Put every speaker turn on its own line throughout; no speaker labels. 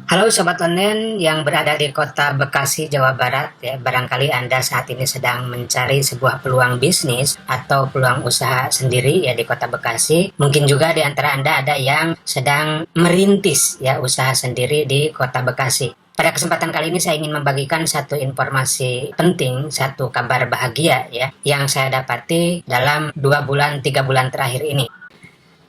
Halo Sobat Online yang berada di kota Bekasi, Jawa Barat. Ya, barangkali Anda saat ini sedang mencari sebuah peluang bisnis atau peluang usaha sendiri ya di kota Bekasi. Mungkin juga di antara Anda ada yang sedang merintis ya usaha sendiri di kota Bekasi. Pada kesempatan kali ini saya ingin membagikan satu informasi penting, satu kabar bahagia ya yang saya dapati dalam 2 bulan, 3 bulan terakhir ini.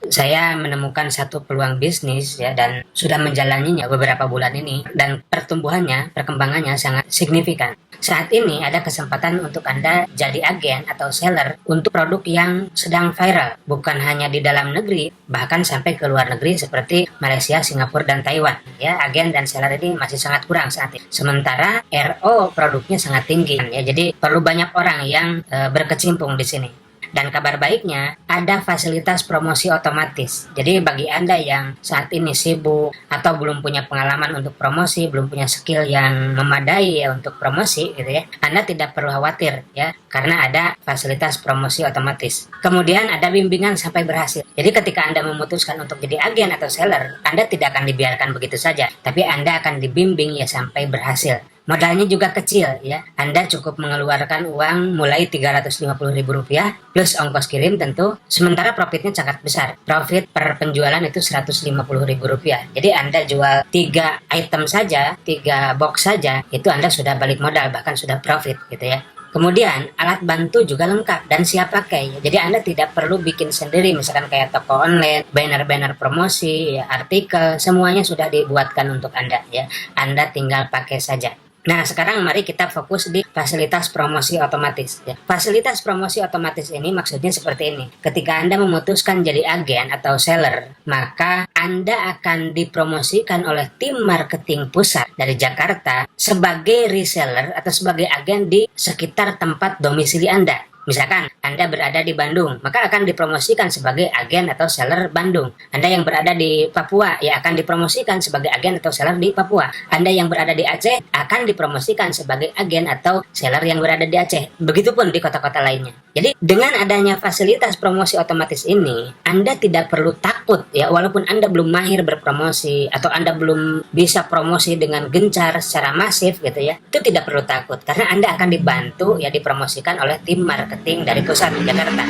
Saya menemukan satu peluang bisnis ya dan sudah menjalaninya beberapa bulan ini dan perkembangannya sangat signifikan. Saat ini ada kesempatan untuk Anda jadi agen atau seller untuk produk yang sedang viral, bukan hanya di dalam negeri, bahkan sampai ke luar negeri seperti Malaysia, Singapura, dan Taiwan. Ya, agen dan seller ini masih sangat kurang saat ini. Sementara RO produknya sangat tinggi ya, jadi perlu banyak orang yang berkecimpung di sini. Dan kabar baiknya, ada fasilitas promosi otomatis. Jadi bagi Anda yang saat ini sibuk atau belum punya pengalaman untuk promosi, belum punya skill yang memadai ya untuk promosi gitu ya, Anda tidak perlu khawatir ya, karena ada fasilitas promosi otomatis. Kemudian ada bimbingan sampai berhasil. Jadi ketika Anda memutuskan untuk jadi agen atau seller, Anda tidak akan dibiarkan begitu saja, tapi Anda akan dibimbing ya sampai berhasil. Modalnya juga kecil ya. Anda cukup mengeluarkan uang mulai Rp350.000 plus ongkos kirim tentu. Sementara profitnya sangat besar. Profit per penjualan itu Rp150.000. Jadi Anda jual 3 item saja, 3 box saja, itu Anda sudah balik modal, bahkan sudah profit gitu ya. Kemudian alat bantu juga lengkap dan siap pakai. Jadi Anda tidak perlu bikin sendiri, misalkan kayak toko online, banner-banner promosi, ya, artikel, semuanya sudah dibuatkan untuk Anda ya. Anda tinggal pakai saja. Nah, sekarang mari kita fokus di fasilitas promosi otomatis. Ya. Fasilitas promosi otomatis ini maksudnya seperti ini. Ketika Anda memutuskan jadi agen atau seller, maka Anda akan dipromosikan oleh tim marketing pusat dari Jakarta sebagai reseller atau sebagai agen di sekitar tempat domisili Anda. Misalkan Anda berada di Bandung, maka akan dipromosikan sebagai agen atau seller Bandung. Anda yang berada di Papua, ya akan dipromosikan sebagai agen atau seller di Papua. Anda yang berada di Aceh, akan dipromosikan sebagai agen atau seller yang berada di Aceh. Begitupun di kota-kota lainnya. Jadi dengan adanya fasilitas promosi otomatis ini, Anda tidak perlu takut ya, walaupun Anda belum mahir berpromosi atau Anda belum bisa promosi dengan gencar secara masif gitu ya, itu tidak perlu takut karena Anda akan dibantu ya dipromosikan oleh tim marketing dari pusat Jakarta.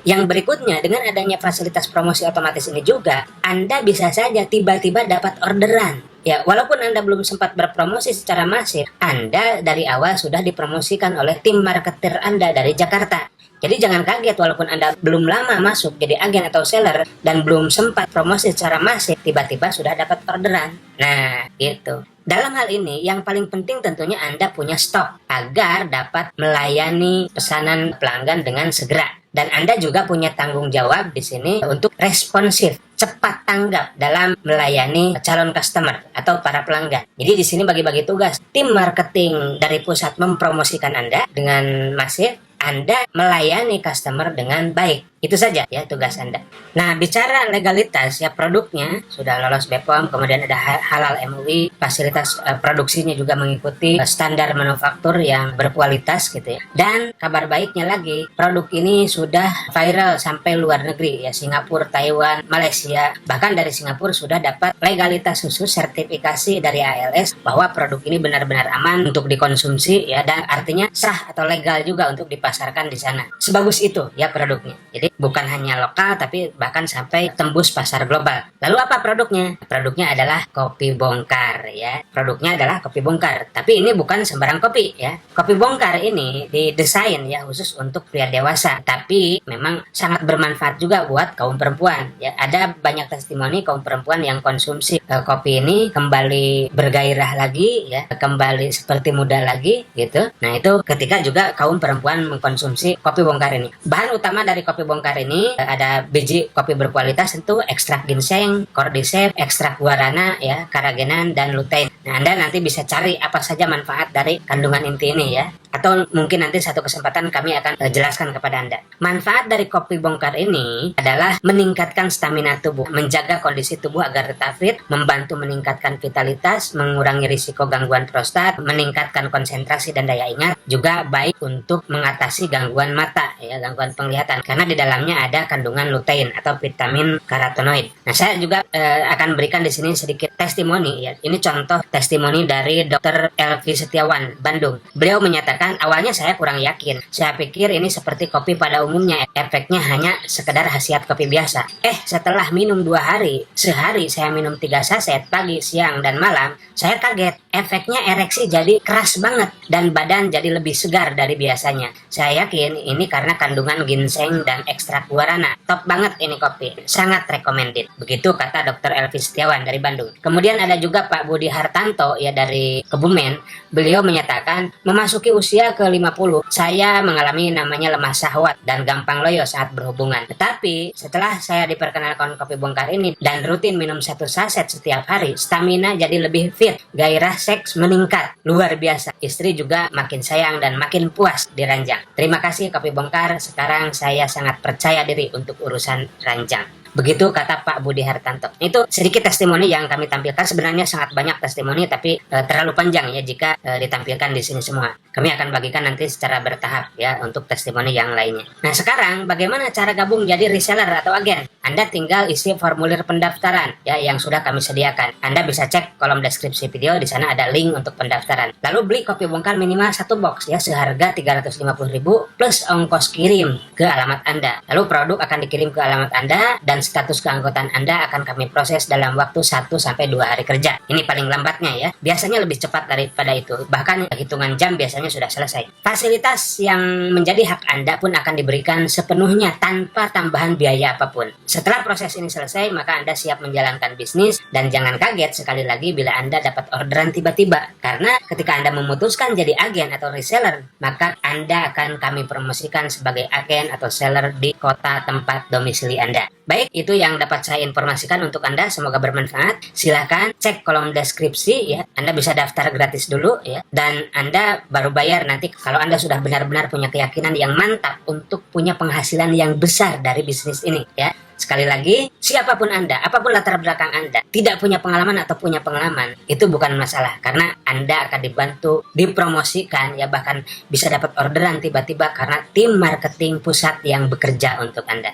Yang berikutnya, dengan adanya fasilitas promosi otomatis ini juga, Anda bisa saja tiba-tiba dapat orderan. Ya, walaupun Anda belum sempat berpromosi secara masif, Anda dari awal sudah dipromosikan oleh tim marketer Anda dari Jakarta. Jadi jangan kaget walaupun Anda belum lama masuk jadi agen atau seller dan belum sempat promosi secara masif, tiba-tiba sudah dapat orderan. Nah, gitu. Dalam hal ini, yang paling penting tentunya Anda punya stok agar dapat melayani pesanan pelanggan dengan segera. Dan Anda juga punya tanggung jawab di sini untuk responsif, cepat tanggap dalam melayani calon customer atau para pelanggan. Jadi di sini bagi-bagi tugas. Tim marketing dari pusat mempromosikan Anda dengan masif, Anda melayani customer dengan baik. Itu saja ya tugas Anda. Nah, bicara legalitas ya, produknya sudah lolos BPOM, kemudian ada halal MUI, fasilitas produksinya juga mengikuti standar manufaktur yang berkualitas gitu ya. Dan kabar baiknya lagi, produk ini sudah viral sampai luar negeri ya, Singapura, Taiwan, Malaysia. Bahkan dari Singapura sudah dapat legalitas khusus sertifikasi dari ALS bahwa produk ini benar-benar aman untuk dikonsumsi ya, dan artinya sah atau legal juga untuk dipasarkan di sana. Sebagus itu ya produknya. Jadi bukan hanya lokal tapi bahkan sampai tembus pasar global. Lalu apa produknya? Produknya adalah kopi bongkar ya. Produknya adalah kopi bongkar. Tapi ini bukan sembarang kopi ya. Kopi bongkar ini didesain ya khusus untuk pria dewasa. Tapi memang sangat bermanfaat juga buat kaum perempuan ya. Ada banyak testimoni kaum perempuan yang konsumsi kopi ini kembali bergairah lagi ya, kembali seperti muda lagi gitu. Nah, itu ketika juga kaum perempuan mengkonsumsi kopi bongkar ini. Bahan utama dari kopi bongkar ini ada biji kopi berkualitas, tentu ekstrak ginseng, cordyceps, ekstrak guarana ya, karagenan dan lutein. Nah, Anda nanti bisa cari apa saja manfaat dari kandungan inti ini ya. Atau mungkin nanti satu kesempatan kami akan jelaskan kepada Anda. Manfaat dari kopi bongkar ini adalah meningkatkan stamina tubuh, menjaga kondisi tubuh agar tetap fit, membantu meningkatkan vitalitas, mengurangi risiko gangguan prostat, meningkatkan konsentrasi dan daya ingat, juga baik untuk mengatasi gangguan mata, ya, gangguan penglihatan, karena di dalamnya ada kandungan lutein atau vitamin karotenoid. Nah, saya juga akan berikan di sini sedikit testimoni, ya. Ini contoh testimoni dari Dr. Elvi Setiawan, Bandung. Beliau menyatakan, awalnya saya kurang yakin. Saya pikir ini seperti kopi pada umumnya, efeknya hanya sekedar khasiat kopi biasa. Setelah minum 2 hari, sehari saya minum 3 saset, pagi, siang, dan malam, saya kaget. Efeknya ereksi jadi keras banget, dan badan jadi lebih segar dari biasanya. Saya yakin ini karena kandungan ginseng dan ekstrak guarana. Top banget ini kopi, sangat recommended. Begitu kata Dr. Elvi Setiawan dari Bandung. Kemudian ada juga Pak Budi Hartanto, ya, dari Kebumen. Beliau menyatakan, memasuki usia ke-50, saya mengalami namanya lemah syahwat dan gampang loyo saat berhubungan. Tetapi setelah saya diperkenalkan kopi bongkar ini dan rutin minum 1 saset setiap hari, stamina jadi lebih fit, gairah seks meningkat, luar biasa. Istri juga makin sayang dan makin puas di ranjang. Terima kasih kopi bongkar, sekarang saya sangat percaya diri untuk urusan ranjang. Begitu kata Pak Budi Hartanto. Itu sedikit testimoni yang kami tampilkan. Sebenarnya sangat banyak testimoni, tapi terlalu panjang ya jika ditampilkan di sini semua. Kami akan bagikan nanti secara bertahap ya untuk testimoni yang lainnya. Nah, sekarang bagaimana cara gabung jadi reseller atau agen? Anda tinggal isi formulir pendaftaran ya yang sudah kami sediakan. Anda bisa cek kolom deskripsi video, di sana ada link untuk pendaftaran. Lalu beli kopi bongkar minimal 1 box ya seharga 350.000 plus ongkos kirim ke alamat Anda. Lalu produk akan dikirim ke alamat Anda dan status keanggotaan Anda akan kami proses dalam waktu 1-2 hari kerja. Ini paling lambatnya ya. Biasanya lebih cepat daripada itu. Bahkan hitungan jam biasanya sudah selesai. Fasilitas yang menjadi hak Anda pun akan diberikan sepenuhnya tanpa tambahan biaya apapun. Setelah proses ini selesai, maka Anda siap menjalankan bisnis dan jangan kaget sekali lagi bila Anda dapat orderan tiba-tiba. Karena ketika Anda memutuskan jadi agen atau reseller, maka Anda akan kami promosikan sebagai agen atau seller di kota tempat domisili Anda. Baik, itu yang dapat saya informasikan untuk Anda, semoga bermanfaat. Silakan cek kolom deskripsi ya. Anda bisa daftar gratis dulu ya, dan Anda baru bayar nanti kalau Anda sudah benar-benar punya keyakinan yang mantap untuk punya penghasilan yang besar dari bisnis ini ya. Sekali lagi, siapapun Anda, apapun latar belakang Anda, tidak punya pengalaman atau punya pengalaman, itu bukan masalah. Karena Anda akan dibantu, dipromosikan, ya bahkan bisa dapat orderan tiba-tiba karena tim marketing pusat yang bekerja untuk Anda.